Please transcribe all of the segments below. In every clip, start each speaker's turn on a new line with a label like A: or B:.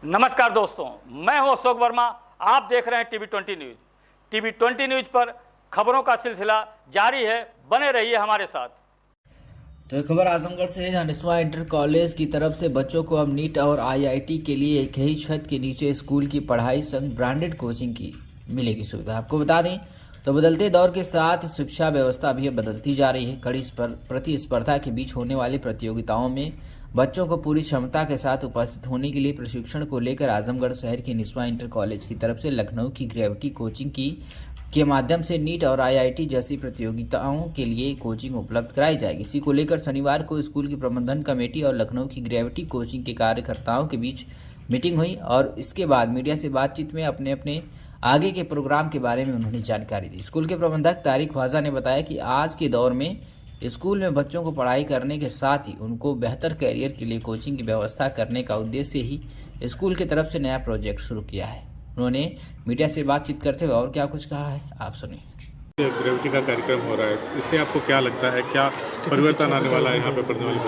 A: नमस्कार दोस्तों, मैं हूं अशोक वर्मा। आप देख रहे हैं टीवी 20 न्यूज। टीवी 20 न्यूज पर खबरों का सिलसिला जारी है, बने रहिए हमारे साथ।
B: तो एक खबर आजमगढ़ से है, जहां निस्वा इंटर कॉलेज की तरफ से बच्चों को अब नीट और आईआईटी के लिए एक ही छत के नीचे स्कूल की पढ़ाई संग ब्रांडेड कोचिंग की मिलेगी सुविधा। आपको बता दें तो बदलते दौर के साथ शिक्षा व्यवस्था भी बदलती जा रही है। कड़ी प्रतिस्पर्धा के बीच होने वाली प्रतियोगिताओं में बच्चों को पूरी क्षमता के साथ उपस्थित होने के लिए प्रशिक्षण को लेकर आजमगढ़ शहर की निस्वा इंटर कॉलेज की तरफ से लखनऊ की ग्रेविटी कोचिंग के माध्यम से नीट और आईआईटी जैसी प्रतियोगिताओं के लिए कोचिंग उपलब्ध कराई जाएगी। इसी को लेकर शनिवार को स्कूल की प्रबंधन कमेटी और लखनऊ की ग्रेविटी कोचिंग के कार्यकर्ताओं के बीच मीटिंग हुई और इसके बाद मीडिया से बातचीत में अपने अपने आगे के प्रोग्राम के बारे में उन्होंने जानकारी दी। स्कूल के प्रबंधक तारिक ख्वाजा ने बताया कि आज के दौर में स्कूल में बच्चों को पढ़ाई करने के साथ ही उनको बेहतर करियर के लिए कोचिंग की व्यवस्था करने का उद्देश्य ही स्कूल की तरफ से नया प्रोजेक्ट शुरू किया है। उन्होंने मीडिया से बातचीत करते हुए और क्या कुछ कहा है, आप सुनिए।
C: ग्रेविटी का कार्यक्रम हो रहा है, इससे आपको क्या लगता है, क्या परिवर्तन आने वाला है यहाँ पे पढ़ने वाले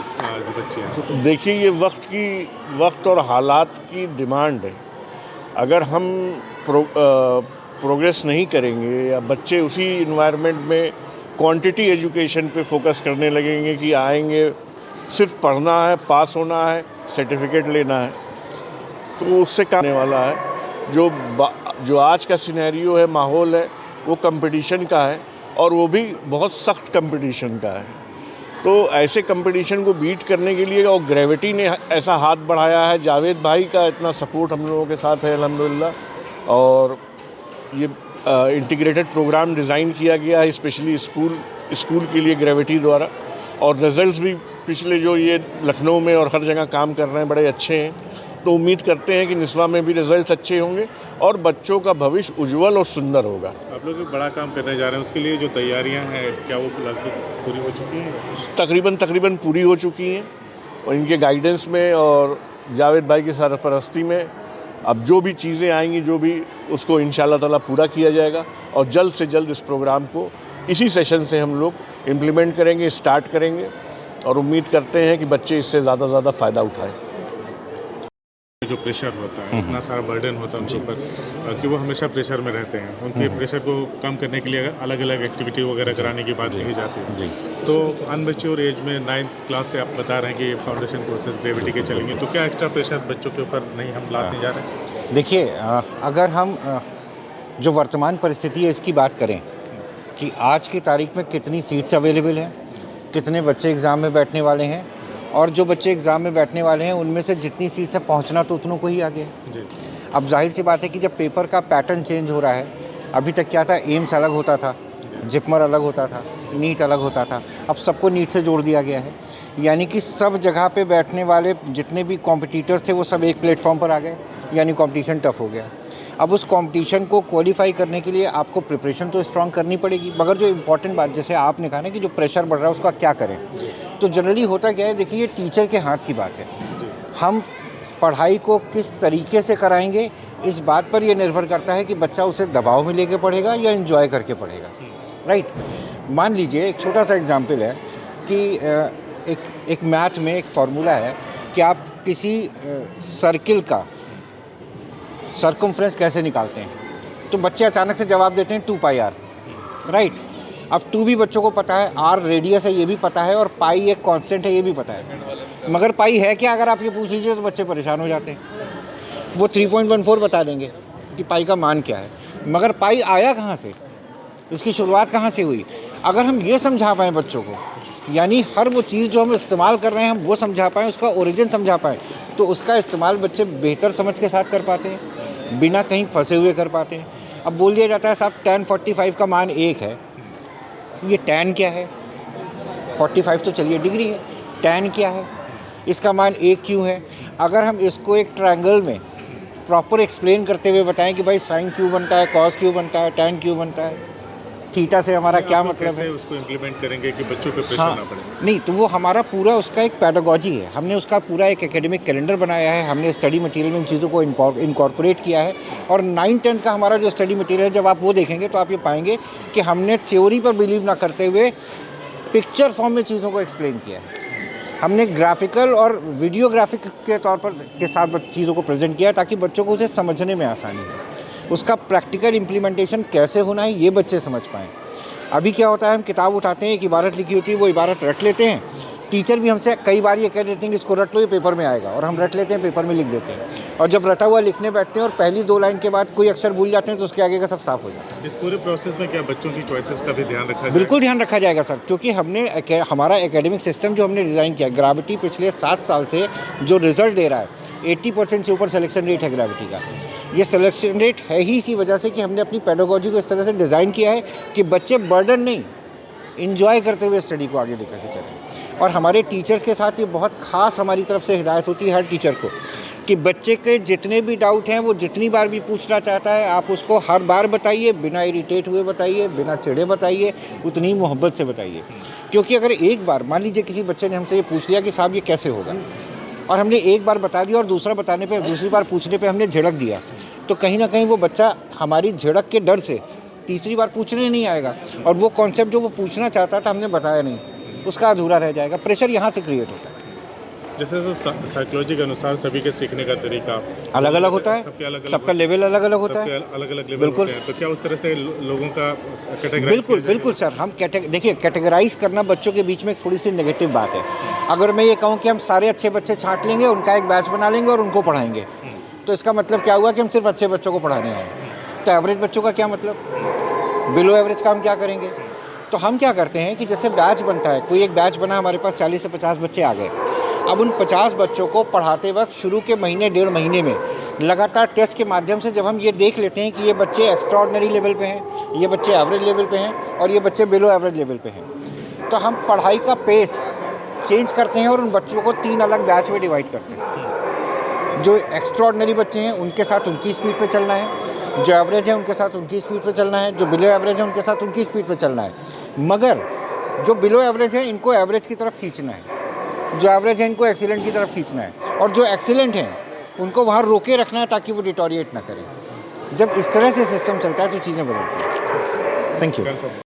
C: जो बच्चे हैं?
D: देखिए, ये वक्त और हालात की डिमांड है। अगर हम प्रोग्रेस नहीं करेंगे या बच्चे उसी इन्वायरमेंट में क्वांटिटी एजुकेशन पे फोकस करने लगेंगे कि आएंगे सिर्फ पढ़ना है, पास होना है, सर्टिफिकेट लेना है, तो उससे क्या होने वाला है। जो आज का सिनेरियो है, माहौल है, वो कंपटीशन का है और वो भी बहुत सख्त कंपटीशन का है। तो ऐसे कंपटीशन को बीट करने के लिए और ग्रेविटी ने ऐसा हाथ बढ़ाया है, जावेद भाई का इतना सपोर्ट हम लोगों के साथ है अल्हम्दुलिल्लाह। और ये इंटीग्रेटेड प्रोग्राम डिज़ाइन किया गया है स्पेशली स्कूल के लिए ग्रेविटी द्वारा, और रिजल्ट्स भी पिछले जो ये लखनऊ में और हर जगह काम कर रहे हैं बड़े अच्छे हैं। तो उम्मीद करते हैं कि निस्वा में भी रिजल्ट्स अच्छे होंगे और बच्चों का भविष्य उज्जवल और सुंदर होगा।
C: आप लोग बड़ा काम करने जा रहे हैं, उसके लिए जो तैयारियां हैं क्या वो लगभग पूरी हो चुकी हैं?
D: तकरीबन पूरी हो चुकी हैं और इनके गाइडेंस में और जावेद भाई की सरपरस्ती में अब जो भी चीज़ें आएंगी, जो भी उसको इंशाल्लाह ताला पूरा किया जाएगा और जल्द से जल्द इस प्रोग्राम को इसी सेशन से हम लोग इम्प्लीमेंट करेंगे, स्टार्ट करेंगे और उम्मीद करते हैं कि बच्चे इससे ज़्यादा फ़ायदा उठाएं।
C: जो प्रेशर होता है, इतना सारा बर्डन होता है उनके ऊपर कि वो हमेशा प्रेशर में रहते हैं। उनके प्रेशर को कम करने के लिए अलग अलग एक्टिविटी वगैरह कराने की बात कही जाती है। तो अनमेच्योर एज में 9th क्लास से आप बता रहे हैं कि फाउंडेशन कोर्सेज ग्रेविटी के चलेंगे, तो क्या एक्स्ट्रा प्रेशर बच्चों के ऊपर नहीं हम लाते जा रहे हैं?
E: देखिए, अगर हम जो वर्तमान परिस्थिति है इसकी बात करें कि आज की तारीख में कितनी सीट्स अवेलेबल हैं, कितने बच्चे एग्ज़ाम में बैठने वाले हैं और जो बच्चे एग्ज़ाम में बैठने वाले हैं उनमें से जितनी सीट से पहुंचना तो उतनों को ही आगे है। अब जाहिर सी बात है कि जब पेपर का पैटर्न चेंज हो रहा है, अभी तक क्या था, एम्स अलग होता था, जिपमर अलग होता था, नीट अलग होता था, अब सबको नीट से जोड़ दिया गया है। यानी कि सब जगह पे बैठने वाले जितने भी कॉम्पिटिटर्स थे वो सब एक प्लेटफॉर्म पर आ गए, यानी कॉम्पिटिशन टफ हो गया। अब उस कंपटीशन को क्वालिफाई करने के लिए आपको प्रिपरेशन तो स्ट्रांग करनी पड़ेगी, मगर जो इम्पोर्टेंट बात, जैसे आपने कहा ना कि जो प्रेशर बढ़ रहा है उसका क्या करें, तो जनरली होता क्या है, देखिए ये टीचर के हाथ की बात है। हम पढ़ाई को किस तरीके से कराएंगे इस बात पर यह निर्भर करता है कि बच्चा उसे दबाव में लेके पढ़ेगा या एंजॉय करके पढ़ेगा। राइट, मान लीजिए एक छोटा सा एग्जाम्पल है कि एक मैथ में एक फार्मूला है कि आप किसी सर्किल का सर्कमफ्रेंस कैसे निकालते हैं, तो बच्चे अचानक से जवाब देते हैं 2πr। राइट, अब 2 भी बच्चों को पता है, r रेडियस है ये भी पता है और पाई एक कांस्टेंट है ये भी पता है, मगर पाई है क्या अगर आप ये पूछ लीजिए तो बच्चे परेशान हो जाते हैं। वो 3.14 बता देंगे कि पाई का मान क्या है, मगर पाई आया कहाँ से, इसकी शुरुआत कहाँ से हुई। अगर हम ये समझा पाएँ बच्चों को, यानी हर वो चीज़ जो हम इस्तेमाल कर रहे हैं हम वो समझा पाएँ, उसका ओरिजिन समझा पाएँ, तो उसका इस्तेमाल बच्चे बेहतर समझ के साथ कर पाते हैं, बिना कहीं फंसे हुए कर पाते हैं। अब बोल दिया जाता है साहब tan 45 का मान 1 है, ये tan क्या है, 45 तो चलिए डिग्री है, tan क्या है, इसका मान 1 क्यों है। अगर हम इसको एक ट्रायंगल में प्रॉपर एक्सप्लेन करते हुए बताएं कि भाई साइन क्यों बनता है, कॉस क्यों बनता है, tan क्यों बनता है, थीटा से हमारा क्या मतलब है,
C: उसको इम्प्लीमेंट करेंगे कि बच्चों पे प्रेशर ना पड़े।
E: नहीं, तो वो हमारा पूरा उसका एक पैडागॉजी है, हमने उसका पूरा एक एकेडमिक कैलेंडर बनाया है, हमने स्टडी मटेरियल में इन चीज़ों को इनकॉर्पोरेट किया है। और 9th-10th का हमारा जो स्टडी मटेरियल है, जब आप वो देखेंगे तो आप ये पाएंगे कि हमने थ्योरी पर बिलीव ना करते हुए पिक्चर फॉर्म में चीज़ों को एक्सप्लेन किया है। हमने ग्राफिकल और वीडियो ग्राफिक के तौर पर के साथ चीज़ों को प्रेजेंट किया ताकि बच्चों को उसे समझने में आसानी हो। उसका प्रैक्टिकल इम्प्लीमेंटेशन कैसे होना है ये बच्चे समझ पाएँ। अभी क्या होता है, हम किताब उठाते हैं, एक इबारत लिखी होती है, वो इबारत रट लेते हैं, टीचर भी हमसे कई बार ये कह देते हैं कि इसको रट लो, ये पेपर में आएगा, और हम रट लेते हैं, पेपर में लिख देते हैं, और जब रटा हुआ लिखने बैठते हैं और पहली 2 लाइन के बाद कोई अक्षर भूल जाते हैं तो उसके आगे का सब साफ हो जाता है।
C: इस पूरे प्रोसेस में क्या बच्चों की चॉइसेस का भी ध्यान रखा जाए?
E: बिल्कुल ध्यान रखा जाएगा सर, क्योंकि हमारा एकेडमिक सिस्टम जो हमने डिज़ाइन किया, ग्रेविटी पिछले 7 साल से जो रिजल्ट दे रहा है, 80% से ऊपर सिलेक्शन रेट है ग्रेविटी का। ये सिलेक्शन रेट है ही इसी वजह से कि हमने अपनी पेडागोजी को इस तरह से डिज़ाइन किया है कि बच्चे बर्डन नहीं, इंजॉय करते हुए स्टडी को आगे लेकर के चलें। और हमारे टीचर्स के साथ ये बहुत ख़ास हमारी तरफ से हिदायत होती है हर टीचर को कि बच्चे के जितने भी डाउट हैं वो जितनी बार भी पूछना चाहता है आप उसको हर बार बताइए, बिना इरिटेट हुए बताइए, बिना चिढ़े बताइए, उतनी मोहब्बत से बताइए। क्योंकि अगर एक बार मान लीजिए किसी बच्चे ने हमसे ये पूछ लिया कि साहब ये कैसे होगा, और हमने एक बार बता दिया और दूसरा बताने पे, दूसरी बार पूछने पे हमने झिड़क दिया, तो कहीं ना कहीं वो बच्चा हमारी झिड़क के डर से तीसरी बार पूछने नहीं आएगा, और वो कॉन्सेप्ट जो वो पूछना चाहता था हमने बताया नहीं, उसका अधूरा रह जाएगा। प्रेशर यहाँ से क्रिएट होता है।
C: जैसे साइकोलॉजी के अनुसार सभी के सीखने का तरीका
E: अलग अलग होता है, सबका लेवल अलग अलग होता है,
C: अलग अलग लेवल
E: बिल्कुल
C: होते हैं। तो क्या उस तरह से लोगों का कैटेगराइज?
E: बिल्कुल बिल्कुल सर, हम देखिए कैटेगराइज करना बच्चों के बीच में थोड़ी सी नेगेटिव बात है। अगर मैं ये कहूँ कि हम सारे अच्छे बच्चे छांट लेंगे, उनका एक बैच बना लेंगे और उनको पढ़ाएंगे, तो इसका मतलब क्या हुआ कि हम सिर्फ अच्छे बच्चों को पढ़ाने आए। तो एवरेज बच्चों का क्या मतलब, बिलो एवरेज का हम क्या करेंगे? तो हम क्या करते हैं कि जैसे बैच बनता है, कोई एक बैच बना, हमारे पास 40 से 50 बच्चे आ गए। अब उन 50 बच्चों को पढ़ाते वक्त शुरू के महीने 1.5 महीने में लगातार टेस्ट के माध्यम से जब हम ये देख लेते हैं कि ये बच्चे एक्स्ट्राऑर्डिनरी लेवल पे हैं, ये बच्चे एवरेज लेवल पे हैं और ये बच्चे बिलो एवरेज लेवल पे हैं, तो हम पढ़ाई का पेस चेंज करते हैं और उन बच्चों को 3 अलग बैच में डिवाइड करते हैं। जो एक्स्ट्राऑर्डिनरी बच्चे हैं उनके साथ उनकी स्पीड पे चलना है, जो एवरेज है उनके साथ उनकी स्पीड पे चलना है, जो बिलो एवरेज है उनके साथ उनकी स्पीड पे चलना है। मगर जो बिलो एवरेज है इनको एवरेज की तरफ खींचना है, जो एवरेज है इनको एक्सीलेंट की तरफ खींचना है, और जो एक्सीलेंट हैं उनको वहाँ रोके रखना है ताकि वो डिटोरिएट ना करें। जब इस तरह से सिस्टम चलता है तो चीज़ें बदलती हैं। Thank you.